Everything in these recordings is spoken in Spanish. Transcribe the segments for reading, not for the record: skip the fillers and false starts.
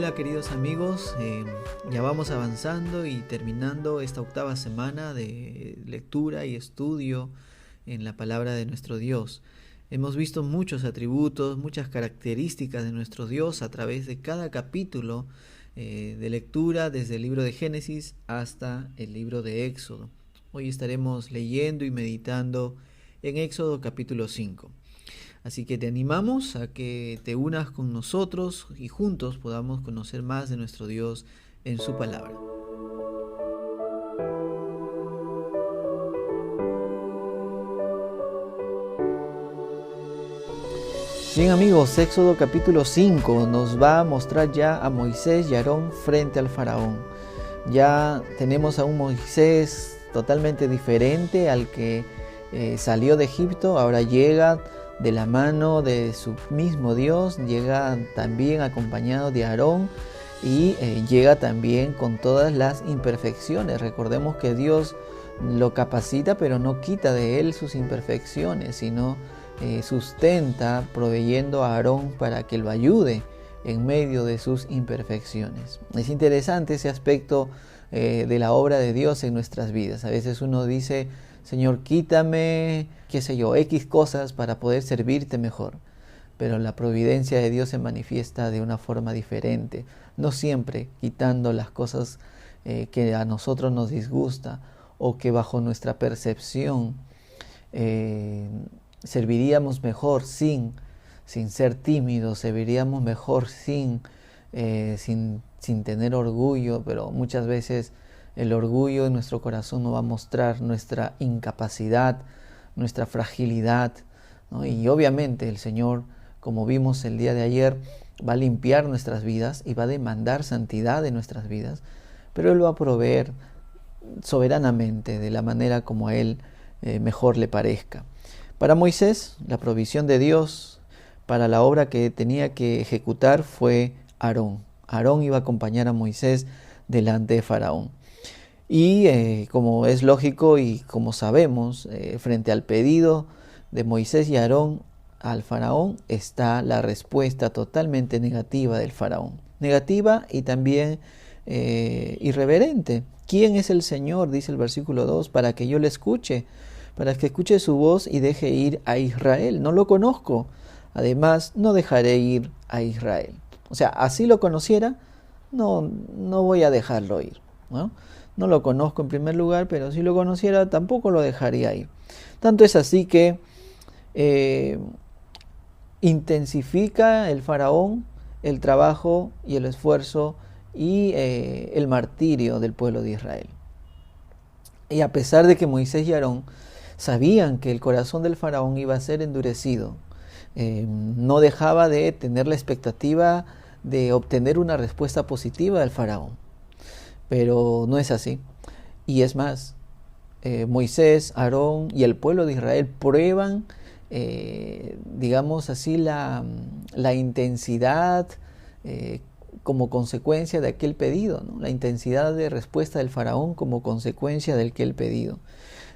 Hola queridos amigos, ya vamos avanzando y terminando esta octava semana de lectura y estudio en la palabra de nuestro Dios. Hemos visto muchos atributos, muchas características de nuestro Dios a través de cada capítulo de lectura, desde el libro de Génesis hasta el libro de Éxodo. Hoy estaremos leyendo y meditando en Éxodo capítulo 5. Así que te animamos a que te unas con nosotros y juntos podamos conocer más de nuestro Dios en su palabra. Bien amigos, Éxodo capítulo 5 nos va a mostrar ya a Moisés y Aarón frente al faraón. Ya tenemos a un Moisés totalmente diferente al que salió de Egipto, ahora llega de la mano de su mismo Dios, llega también acompañado de Aarón y llega también con todas las imperfecciones. Recordemos que Dios lo capacita, pero no quita de él sus imperfecciones, sino sustenta proveyendo a Aarón para que lo ayude en medio de sus imperfecciones. Es interesante ese aspecto de la obra de Dios en nuestras vidas. A veces uno dice: Señor, quítame, X cosas para poder servirte mejor. Pero la providencia de Dios se manifiesta de una forma diferente. No siempre quitando las cosas que a nosotros nos disgusta o que bajo nuestra percepción serviríamos mejor sin ser tímidos, serviríamos mejor sin tener orgullo, pero muchas veces el orgullo en nuestro corazón nos va a mostrar nuestra incapacidad, nuestra fragilidad, ¿no? Y obviamente el Señor, como vimos el día de ayer, va a limpiar nuestras vidas y va a demandar santidad de nuestras vidas, pero Él va a proveer soberanamente de la manera como a Él mejor le parezca. Para Moisés, la provisión de Dios para la obra que tenía que ejecutar fue Aarón. Aarón iba a acompañar a Moisés delante de Faraón. Y como es lógico y como sabemos, frente al pedido de Moisés y Aarón al faraón está la respuesta totalmente negativa del faraón. Negativa y también irreverente. ¿Quién es el Señor? Dice el versículo 2, para que yo le escuche, para que escuche su voz y deje ir a Israel. No lo conozco, además no dejaré ir a Israel. O sea, así lo conociera, no voy a dejarlo ir, ¿no? No lo conozco en primer lugar, pero si lo conociera tampoco lo dejaría ir. Tanto es así que intensifica el faraón el trabajo y el esfuerzo y el martirio del pueblo de Israel. Y a pesar de que Moisés y Aarón sabían que el corazón del faraón iba a ser endurecido, no dejaba de tener la expectativa de obtener una respuesta positiva del faraón. Pero no es así. Y es más, Moisés, Aarón y el pueblo de Israel prueban, digamos así, la intensidad como consecuencia de aquel pedido, ¿no? La intensidad de respuesta del faraón como consecuencia de aquel pedido.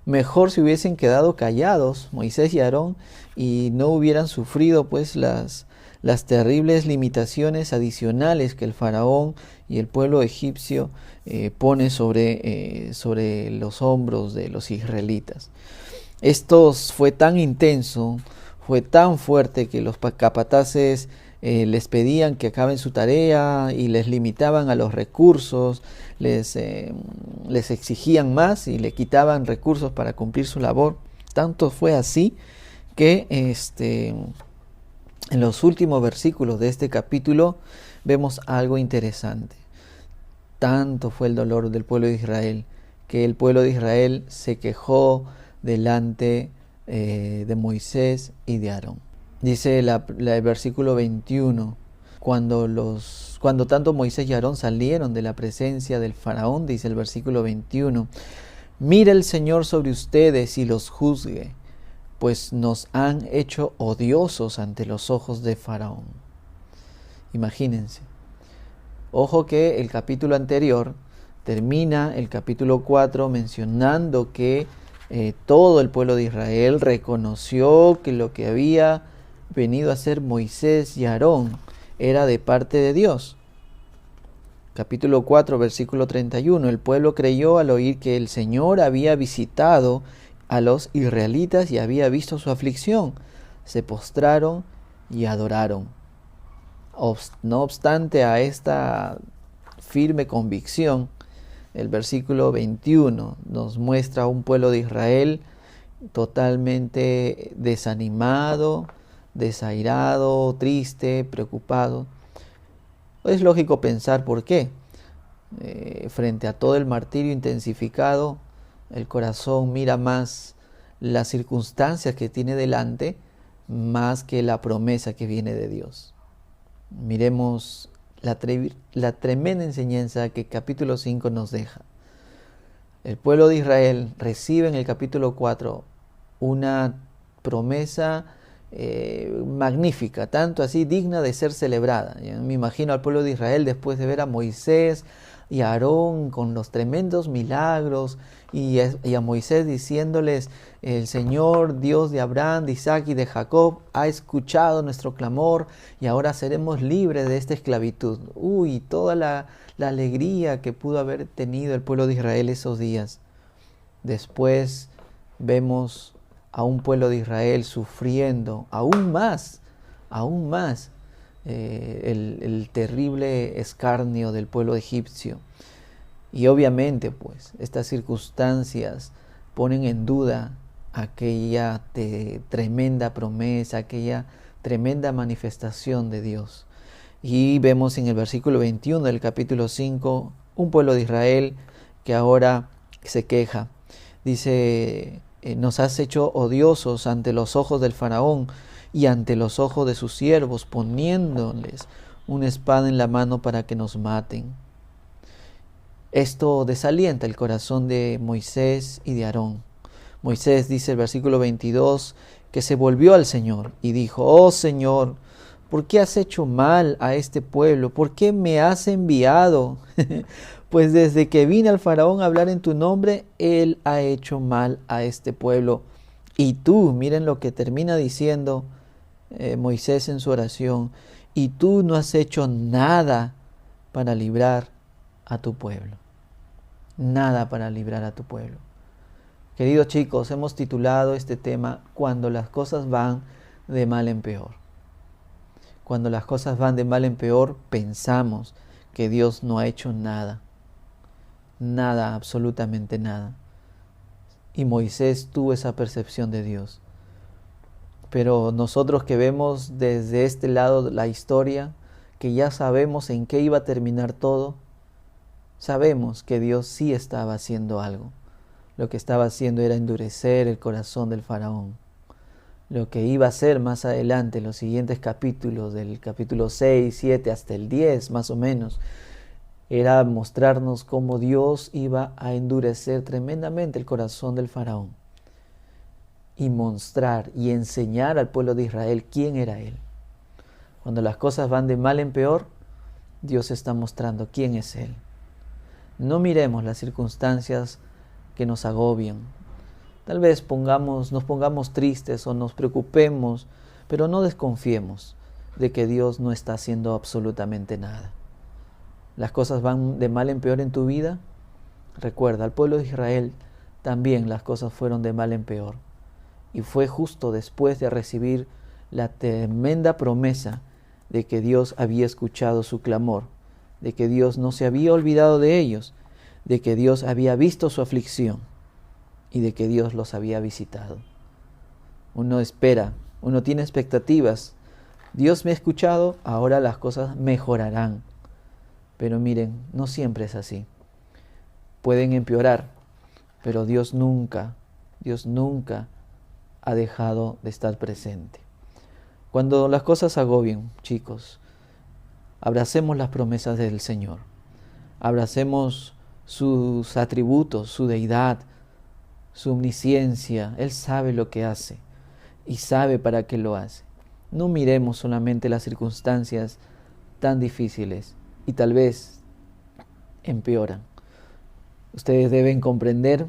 Mejor si hubiesen quedado callados Moisés y Aarón y no hubieran sufrido pues las terribles limitaciones adicionales que el faraón y el pueblo egipcio pone sobre los hombros de los israelitas. Esto fue tan intenso, fue tan fuerte que los capataces les pedían que acaben su tarea y les limitaban a los recursos, les exigían más y le quitaban recursos para cumplir su labor. Tanto fue así que en los últimos versículos de este capítulo vemos algo interesante. Tanto fue el dolor del pueblo de Israel que el pueblo de Israel se quejó delante de Moisés y de Aarón. Dice el versículo 21, cuando tanto Moisés y Aarón salieron de la presencia del faraón, dice el versículo 21, mira el Señor sobre ustedes y los juzgue, pues nos han hecho odiosos ante los ojos de faraón. Imagínense. Ojo que el capítulo anterior termina el capítulo 4 mencionando que todo el pueblo de Israel reconoció que lo que había venido a hacer Moisés y Aarón era de parte de Dios. capítulo 4, versículo 31. El pueblo creyó al oír que el Señor había visitado a los israelitas y había visto su aflicción. Se postraron y adoraron. No obstante a esta firme convicción, el versículo 21 nos muestra a un pueblo de Israel totalmente desanimado, desairado, triste, preocupado. Es lógico pensar por qué. Frente a todo el martirio intensificado, el corazón mira más las circunstancias que tiene delante más que la promesa que viene de Dios. Miremos la tremenda enseñanza que capítulo 5 nos deja. El pueblo de Israel recibe en el capítulo 4 una promesa magnífica, tanto así digna de ser celebrada. Yo me imagino al pueblo de Israel después de ver a Moisés y a Aarón con los tremendos milagros y a Moisés diciéndoles: el Señor, Dios de Abraham, de Isaac y de Jacob, ha escuchado nuestro clamor y ahora seremos libres de esta esclavitud. Toda la alegría que pudo haber tenido el pueblo de Israel esos días. Después vemos a un pueblo de Israel sufriendo aún más el terrible escarnio del pueblo egipcio. Y obviamente, pues, estas circunstancias ponen en duda aquella tremenda promesa, aquella tremenda manifestación de Dios. Y vemos en el versículo 21 del capítulo 5 un pueblo de Israel que ahora se queja. Dice: nos has hecho odiosos ante los ojos del faraón y ante los ojos de sus siervos, poniéndoles una espada en la mano para que nos maten. Esto desalienta el corazón de Moisés y de Aarón. Moisés, dice el versículo 22, que se volvió al Señor y dijo: oh Señor, ¿por qué has hecho mal a este pueblo? ¿Por qué me has enviado? Pues desde que vine al faraón a hablar en tu nombre, él ha hecho mal a este pueblo. Y tú, miren lo que termina diciendo Moisés en su oración: y tú no has hecho nada para librar a tu pueblo. Nada para librar a tu pueblo. Queridos chicos, hemos titulado este tema Cuando las cosas van de mal en peor. Cuando las cosas van de mal en peor, pensamos que Dios no ha hecho nada. Nada, absolutamente nada. Y Moisés tuvo esa percepción de Dios. Pero nosotros que vemos desde este lado la historia, que ya sabemos en qué iba a terminar todo, sabemos que Dios sí estaba haciendo algo. Lo que estaba haciendo era endurecer el corazón del faraón. Lo que iba a hacer más adelante, en los siguientes capítulos, del capítulo 6, 7 hasta el 10 más o menos, era mostrarnos cómo Dios iba a endurecer tremendamente el corazón del faraón y mostrar y enseñar al pueblo de Israel quién era Él. Cuando las cosas van de mal en peor, Dios está mostrando quién es Él. No miremos las circunstancias que nos agobian. Tal vez nos pongamos tristes o nos preocupemos, pero no desconfiemos de que Dios no está haciendo absolutamente nada. Las cosas van de mal en peor en tu vida. Recuerda, al pueblo de Israel también las cosas fueron de mal en peor. Y fue justo después de recibir la tremenda promesa de que Dios había escuchado su clamor, de que Dios no se había olvidado de ellos, de que Dios había visto su aflicción y de que Dios los había visitado. Uno espera, uno tiene expectativas. Dios me ha escuchado, ahora las cosas mejorarán. Pero miren, no siempre es así. Pueden empeorar, pero Dios nunca ha dejado de estar presente. Cuando las cosas agobien, chicos, abracemos las promesas del Señor. Abracemos sus atributos, su deidad, su omnisciencia. Él sabe lo que hace y sabe para qué lo hace. No miremos solamente las circunstancias tan difíciles y tal vez empeoran. Ustedes deben comprender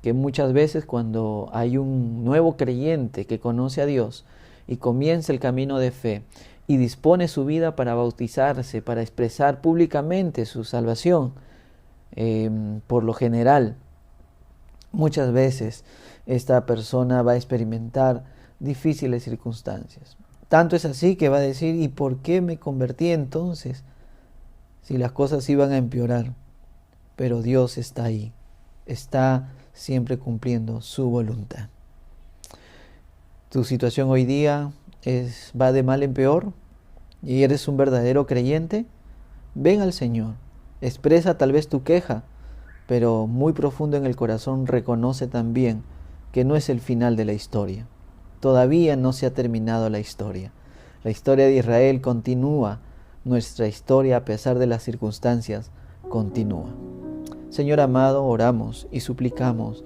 que muchas veces cuando hay un nuevo creyente que conoce a Dios y comienza el camino de fe y dispone su vida para bautizarse, para expresar públicamente su salvación. Por lo general, muchas veces esta persona va a experimentar difíciles circunstancias. Tanto es así que va a decir, ¿y por qué me convertí entonces? Si las cosas iban a empeorar. Pero Dios está ahí, está siempre cumpliendo su voluntad. Tu situación hoy día va de mal en peor y eres un verdadero creyente. Ven al Señor, expresa tal vez tu queja, pero muy profundo en el corazón reconoce también que no es el final de la historia. Todavía no se ha terminado la historia. La historia de Israel continúa. Nuestra historia, a pesar de las circunstancias, continúa. Señor amado, oramos y suplicamos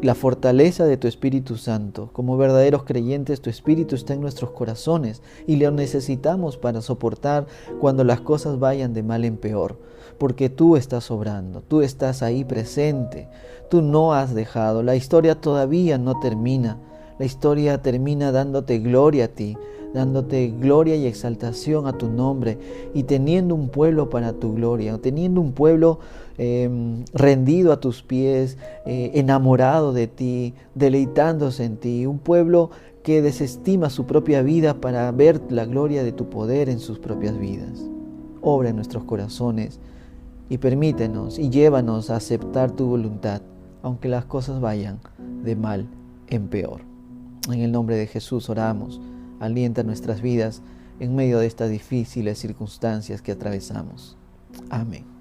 la fortaleza de tu Espíritu Santo. Como verdaderos creyentes, tu Espíritu está en nuestros corazones y lo necesitamos para soportar cuando las cosas vayan de mal en peor. Porque tú estás obrando, tú estás ahí presente, tú no has dejado. La historia todavía no termina. La historia termina dándote gloria a ti, dándote gloria y exaltación a tu nombre y teniendo un pueblo para tu gloria, teniendo un pueblo rendido a tus pies, enamorado de ti, deleitándose en ti, un pueblo que desestima su propia vida para ver la gloria de tu poder en sus propias vidas. Obra en nuestros corazones y permítenos y llévanos a aceptar tu voluntad, aunque las cosas vayan de mal en peor. En el nombre de Jesús oramos. Alienta nuestras vidas en medio de estas difíciles circunstancias que atravesamos. Amén.